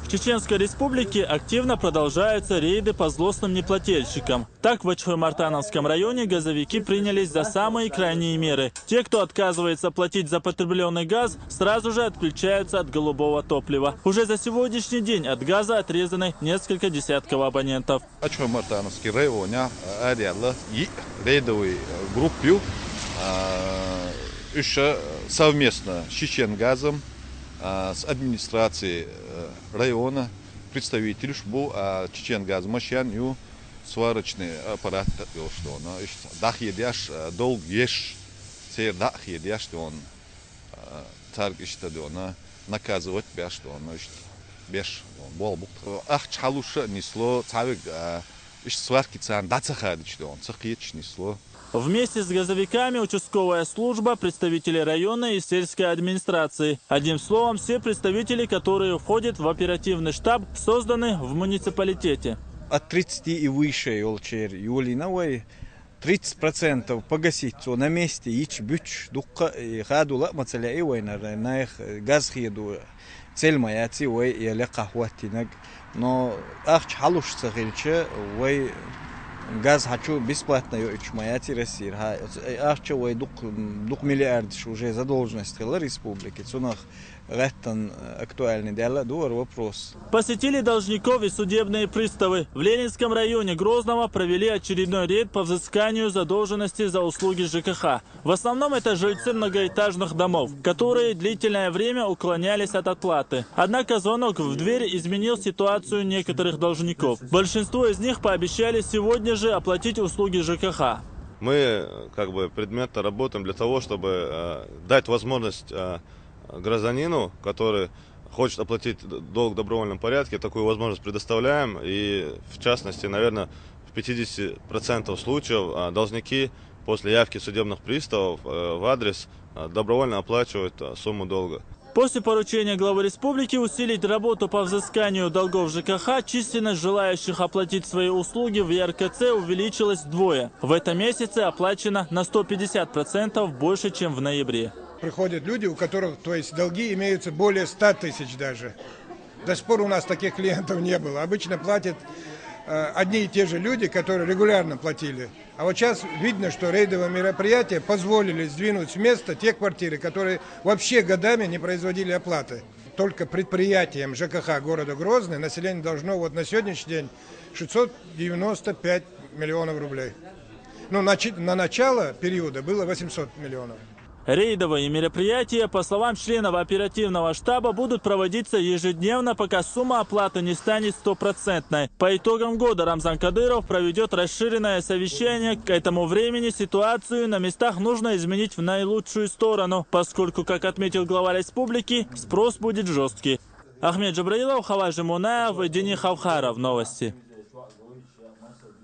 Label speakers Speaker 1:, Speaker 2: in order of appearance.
Speaker 1: В Чеченской Республике активно продолжаются рейды по злостным неплательщикам. Так, в Ачхой-Мартановском районе газовики принялись за самые крайние меры. Те, кто отказывается платить за потребленный газ, сразу же отключаются от голубого топлива. Уже за сегодняшний день от газа отрезаны несколько десятков абонентов.
Speaker 2: Ачхой-Мартановский район рейдовой группе еще совместно с Чеченгазом, с администрацией района представитель был Чеченгаз машин и сварочный аппарат, что он дахидяш долг еш сер дахидяш, что он царь что он наказывать бяш, что он беш бол бук ах чалуша несло цавик сварки цан дацахад, что он цахич несло.
Speaker 1: Вместе с газовиками участковая служба, представители района и сельской администрации. Одним словом, все представители, которые входят в оперативный штаб, созданы в муниципалитете.
Speaker 3: От 30 и выше, Юлиновой, 30% погасить на месте, ич бюч, дукка, хадула, мацаляй, на их газ хеду, цель моя, цивой, и лекха хватинаг. Но ахч халуш сахильче, вой газ хочу бесплатно моя России. Ахчевой 2 миллиарда уже задолженность республики. Цунах рэттан актуальный вопрос.
Speaker 1: Посетили должников и судебные приставы. В Ленинском районе Грозного провели очередной рейд по взысканию задолженности за услуги ЖКХ. В основном это жильцы многоэтажных домов, которые длительное время уклонялись от оплаты. Однако звонок в дверь изменил ситуацию некоторых должников. Большинство из них пообещали сегодня же оплатить услуги ЖКХ.
Speaker 4: Мы предметно работаем для того, чтобы дать возможность гражданину, который хочет оплатить долг в добровольном порядке, такую возможность предоставляем. И в частности, наверное, в 50% случаев должники после явки судебных приставов в адрес добровольно оплачивают сумму долга.
Speaker 1: После поручения главы республики усилить работу по взысканию долгов ЖКХ, численность желающих оплатить свои услуги в ЕРКЦ увеличилась вдвое. В этом месяце оплачено на 150% больше, чем в ноябре.
Speaker 5: Приходят люди, у которых, то есть, долги имеются более 100 тысяч даже. До сих пор у нас таких клиентов не было. Обычно платят одни и те же люди, которые регулярно платили. А вот сейчас видно, что рейдовые мероприятия позволили сдвинуть с места те квартиры, которые вообще годами не производили оплаты. Только предприятиям ЖКХ города Грозный население должно на сегодняшний день 695 миллионов рублей. Ну, на начало периода было 800 миллионов.
Speaker 1: Рейдовые мероприятия, по словам членов оперативного штаба, будут проводиться ежедневно, пока сумма оплаты не станет стопроцентной. По итогам года Рамзан Кадыров проведет расширенное совещание. К этому времени ситуацию на местах нужно изменить в наилучшую сторону, поскольку, как отметил глава республики, спрос будет жесткий. Ахмед Джабраилов, Хавай Жимунаев, Дени Хавхаров. Новости.